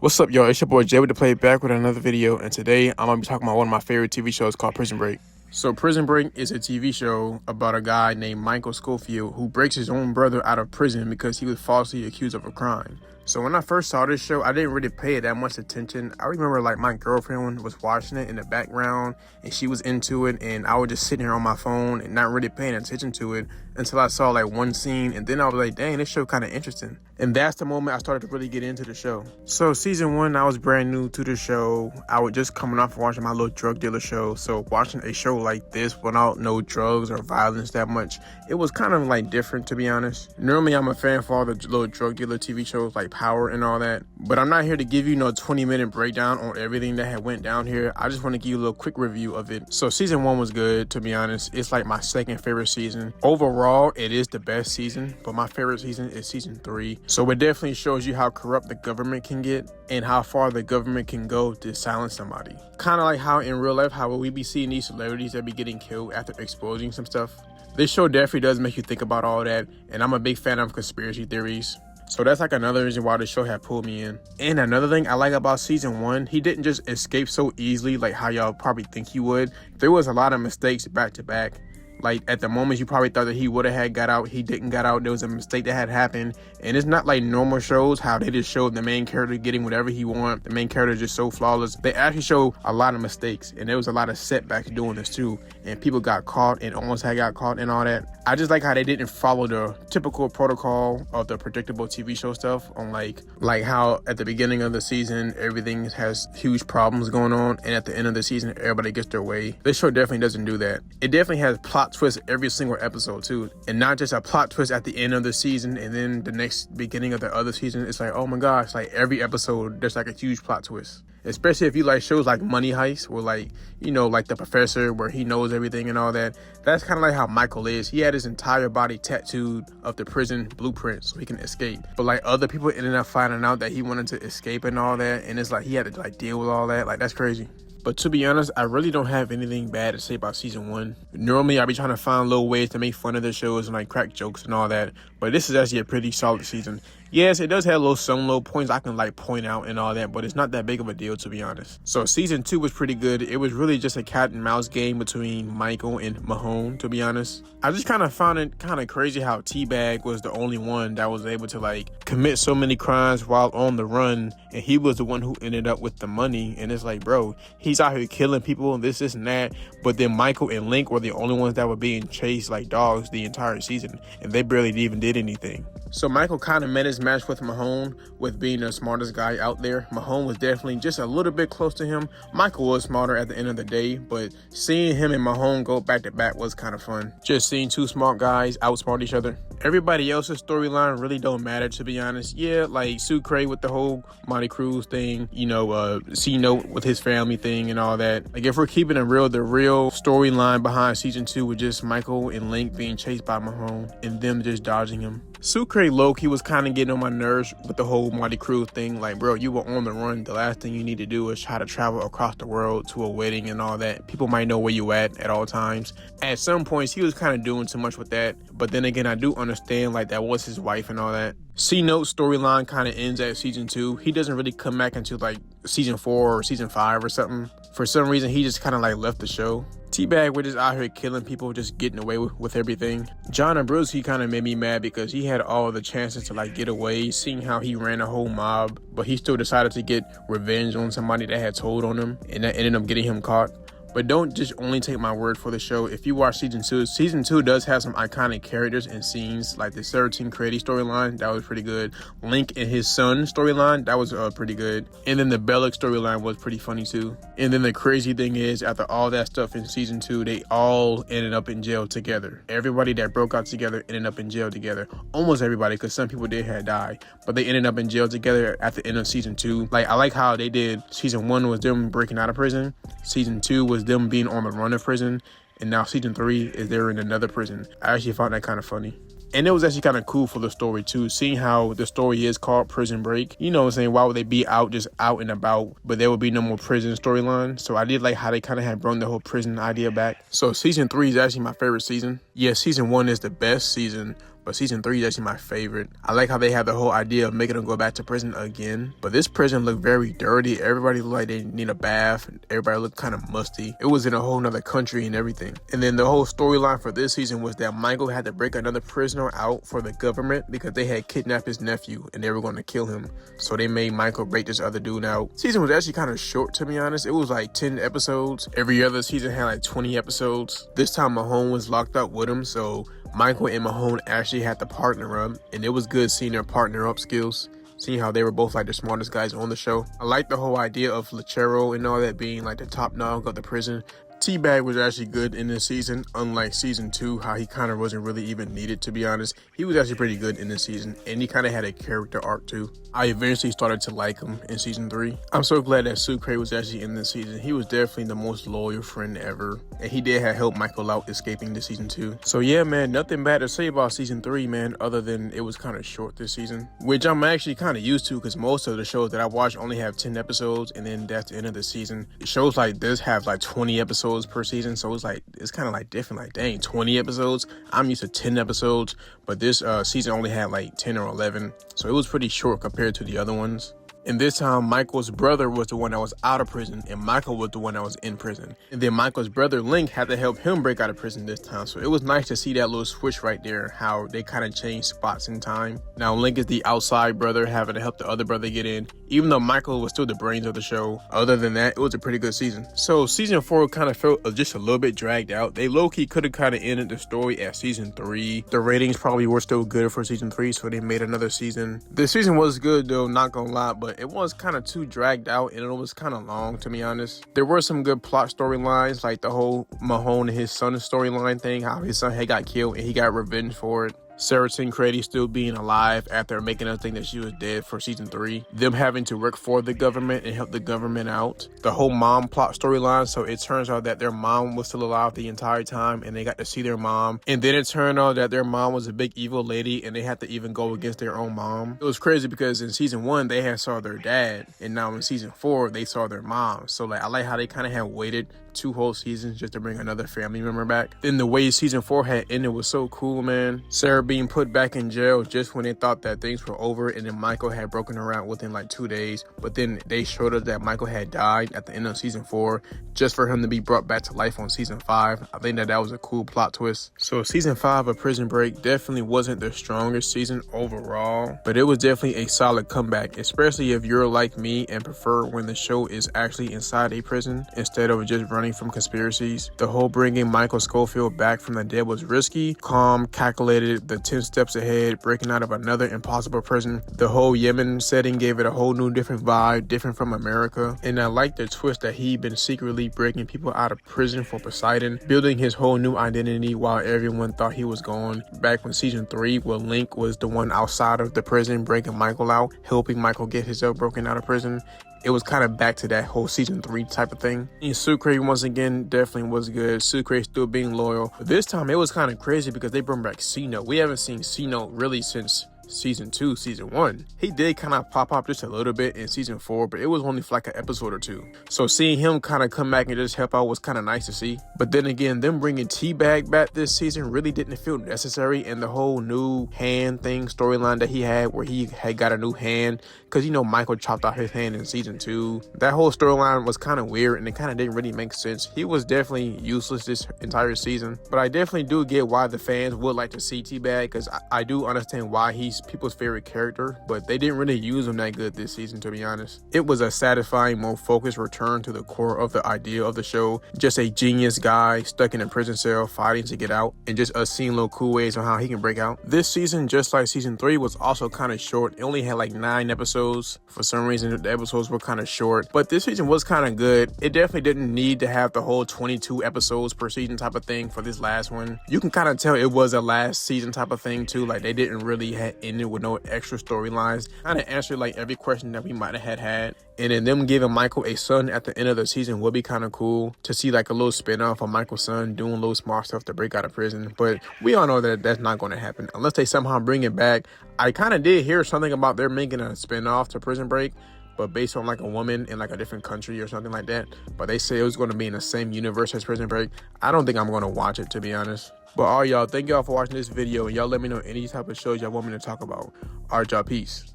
What's up, y'all? It's your boy Jay with the Play back with another video, and today I'm gonna be talking about one of my favorite TV shows called Prison Break. So Prison Break is a TV show about a guy named Michael Scofield who breaks his own brother out of prison because he was falsely accused of a crime. So when I first saw this show, I didn't really pay it that much attention. I remember like my girlfriend was watching it in the background and she was into it, and I was just sitting here on my phone and not really paying attention to it until I saw like one scene, and then I was like, dang, this show kind of interesting. And that's the moment I started to really get into the show. So season one, I was brand new to the show. I was just coming off of watching my little drug dealer show. So watching a show like this without no drugs or violence that much, it was kind of like different, to be honest. Normally I'm a fan for all the little drug dealer TV shows like Power and all that, but I'm not here to give you no 20-minute breakdown on everything that had went down here. I just want to give you a little quick review of it. So season one was good, to be honest. It's like my second favorite season. Overall, it is the best season, but my favorite season is season 3. So it definitely shows you how corrupt the government can get and how far the government can go to silence somebody. Kind of like how in real life, how we be seeing these celebrities that be getting killed after exposing some stuff. This show definitely does make you think about all that, and I'm a big fan of conspiracy theories. So that's like another reason why the show had pulled me in. And another thing I like about season 1, he didn't just escape so easily like how y'all probably think he would. There was a lot of mistakes back to back. Like at the moment you probably thought that he would have had got out, he didn't got out. There was a mistake that had happened, and it's not like normal shows how they just showed the main character getting whatever he want. The main character is just so flawless. They actually show a lot of mistakes, and there was a lot of setbacks doing this too, and people got caught and almost had got caught and all that. I just like how they didn't follow the typical protocol of the predictable TV show stuff on like how at the beginning of the season everything has huge problems going on, and at the end of the season everybody gets their way. This show definitely doesn't do that. It definitely has plot twist every single episode too, and not just a plot twist at the end of the season and then the next beginning of the other season. It's like, oh my gosh, like every episode there's like a huge plot twist. Especially if you like shows like Money Heist, where like, you know, like The Professor, where he knows everything and all that. That's kind of like how Michael is. He had his entire body tattooed of the prison blueprint so he can escape. But like other people ended up finding out that he wanted to escape and all that, and it's like he had to like deal with all that. Like that's crazy. But to be honest, I really don't have anything bad to say about season 1. Normally, I be trying to find little ways to make fun of the shows and like crack jokes and all that. But this is actually a pretty solid season. Yes, it does have some little points I can like point out and all that, but it's not that big of a deal, to be honest. So season 2 was pretty good. It was really just a cat and mouse game between Michael and Mahone, to be honest. I just kind of found it kind of crazy how T-Bag was the only one that was able to like commit so many crimes while on the run, and he was the one who ended up with the money. And it's like, bro, he's out here killing people and this and that, but then Michael and Link were the only ones that were being chased like dogs the entire season, and they barely even did anything. So Michael kind of met his match with Mahone with being the smartest guy out there. Mahone was definitely just a little bit close to him. Michael was smarter at the end of the day, but seeing him and Mahone go back to back was kind of fun. Just seeing two smart guys outsmart each other. Everybody else's storyline really don't matter, to be honest. Yeah, like Sucre with the whole Monty Cruz thing, you know, C-Note with his family thing and all that. Like if we're keeping it real, the real storyline behind season 2 was just Michael and Link being chased by Mahone and them just dodging him. Sucre low-key was kind of getting on my nerves with the whole Monty Cruz thing. Like, bro, you were on the run. The last thing you need to do is try to travel across the world to a wedding and all that. People might know where you at all times. At some points, he was kind of doing too much with that. But then again, I do understand, like, that was his wife and all that. C-Note's storyline kind of ends at season 2. He doesn't really come back until, like, season 4 or season 5 or something. For some reason, he just kind of, like, left the show. T-Bag, we're just out here killing people, just getting away with everything. John and Bruce, he kind of made me mad because he had all the chances to like get away, seeing how he ran a whole mob, but he still decided to get revenge on somebody that had told on him, and that ended up getting him caught. But don't just only take my word for the show. If you watch season 2 does have some iconic characters and scenes, like the 13 Crazy storyline, that was pretty good. Link and his son storyline, that was pretty good. And then the Bellic storyline was pretty funny too. And then the crazy thing is, after all that stuff in season 2, they all ended up in jail together. Everybody that broke out together ended up in jail together. Almost everybody, because some people did have died, but they ended up in jail together at the end of season 2. Like, I like how they did. Season 1 was them breaking out of prison. Season 2 was them being on the run of prison, and now season 3 is they're in another prison. I actually found that kind of funny. And it was actually kind of cool for the story too, seeing how the story is called Prison Break. You know what I'm saying? Why would they be just out and about, but there would be no more prison storyline? So I did like how they kind of had brought the whole prison idea back. So season 3 is actually my favorite season. Yeah, season 1 is the best season, but season 3 is actually my favorite. I like how they have the whole idea of making them go back to prison again, but this prison looked very dirty. Everybody looked like they need a bath. Everybody looked kind of musty. It was in a whole nother country and everything. And then the whole storyline for this season was that Michael had to break another prisoner out for the government because they had kidnapped his nephew and they were going to kill him. So they made Michael break this other dude out. Season was actually kind of short, to be honest. It was like 10 episodes. Every other season had like 20 episodes. This time Mahone was locked up with him, so Michael and Mahone actually had to partner up, and it was good seeing their partner up skills, seeing how they were both like the smartest guys on the show. I like the whole idea of Lechero and all that being like the top dog of the prison. T-Bag was actually good in this season, unlike season 2, how he kind of wasn't really even needed, to be honest. He was actually pretty good in this season, and he kind of had a character arc too. I eventually started to like him in season 3. I'm so glad that Sucre was actually in this season. He was definitely the most loyal friend ever, and he did have help Michael out escaping this season 2. So yeah, man, nothing bad to say about season 3, man, other than it was kind of short this season, which I'm actually kind of used to because most of the shows that I watch only have 10 episodes, and then that's the end of the season. Shows like this have like 20 episodes per season, so it's kind of like different. Like, dang, 20 episodes. I'm used to 10 episodes, but this season only had like 10 or 11, so it was pretty short compared to the other ones. And this time, Michael's brother was the one that was out of prison, and Michael was the one that was in prison. And then Michael's brother, Link, had to help him break out of prison this time. So it was nice to see that little switch right there, how they kind of changed spots in time. Now, Link is the outside brother, having to help the other brother get in, even though Michael was still the brains of the show. Other than that, it was a pretty good season. So season 4 kind of felt just a little bit dragged out. They low-key could have kind of ended the story at season 3. The ratings probably were still good for season 3, so they made another season. This season was good, though, not gonna lie, but it was kind of too dragged out, and it was kind of long, to be honest. There were some good plot storylines, like the whole Mahone and his son storyline thing, how his son had got killed and he got revenge for it. Sarah Tancredi still being alive after making us think that she was dead for season 3. Them having to work for the government and help the government out. The whole mom plot storyline, so it turns out that their mom was still alive the entire time and they got to see their mom. And then it turned out that their mom was a big evil lady and they had to even go against their own mom. It was crazy because in season 1 they had saw their dad, and now in season 4 they saw their mom. So like, I like how they kind of had waited 2 whole seasons just to bring another family member back. Then the way season 4 had ended was so cool, man. Sarah being put back in jail just when they thought that things were over, and then Michael had broken her out within like 2 days, but then they showed us that Michael had died at the end of season 4 just for him to be brought back to life on season 5. I think that was a cool plot twist. So season 5 of Prison Break definitely wasn't the strongest season overall, but it was definitely a solid comeback, especially if you're like me and prefer when the show is actually inside a prison instead of just running from conspiracies. The whole bringing Michael Scofield back from the dead was risky, calm, calculated, the 10 steps ahead, breaking out of another impossible prison. The whole Yemen setting gave it a whole new different vibe, different from America. And I like the twist that he'd been secretly breaking people out of prison for Poseidon, building his whole new identity while everyone thought he was gone. Back when season 3, where Link was the one outside of the prison breaking Michael out, helping Michael get himself broken out of prison. It was kind of back to that whole season 3 type of thing. And Sucre, once again, definitely was good. Sucre still being loyal. But this time, it was kind of crazy because they brought back C-Note. We haven't seen C-Note really since season 2, season 1. He did kind of pop up just a little bit in season 4, but it was only for like an episode or 2. So seeing him kind of come back and just help out was kind of nice to see. But then again, them bringing T-Bag back this season really didn't feel necessary, and the whole new hand thing storyline that he had where he had got a new hand because, you know, Michael chopped out his hand in season 2. That whole storyline was kind of weird and it kind of didn't really make sense. He was definitely useless this entire season, but I definitely do get why the fans would like to see T-Bag, because I do understand why he's people's favorite character, but they didn't really use him that good this season, to be honest. It was a satisfying, more focused return to the core of the idea of the show. Just a genius guy stuck in a prison cell fighting to get out, and just us seeing little cool ways on how he can break out. This season, just like season 3, was also kind of short. It only had like 9 episodes. For some reason, the episodes were kind of short, but this season was kind of good. It definitely didn't need to have the whole 22 episodes per season type of thing for this last one. You can kind of tell it was a last season type of thing too. Like, they didn't really have ended with no extra storylines. Kind of answered like every question that we might have had. And then them giving Michael a son at the end of the season would be kind of cool to see, like a little spin-off of Michael's son doing little smart stuff to break out of prison. But we all know that that's not going to happen unless they somehow bring it back. I kind of did hear something about they're making a spin-off to Prison Break, but based on like a woman in like a different country or something like that. But they say it was going to be in the same universe as Prison Break. I don't think I'm going to watch it, to be honest. But all right, y'all, thank y'all for watching this video, and y'all let me know any type of shows y'all want me to talk about. All right, y'all, peace.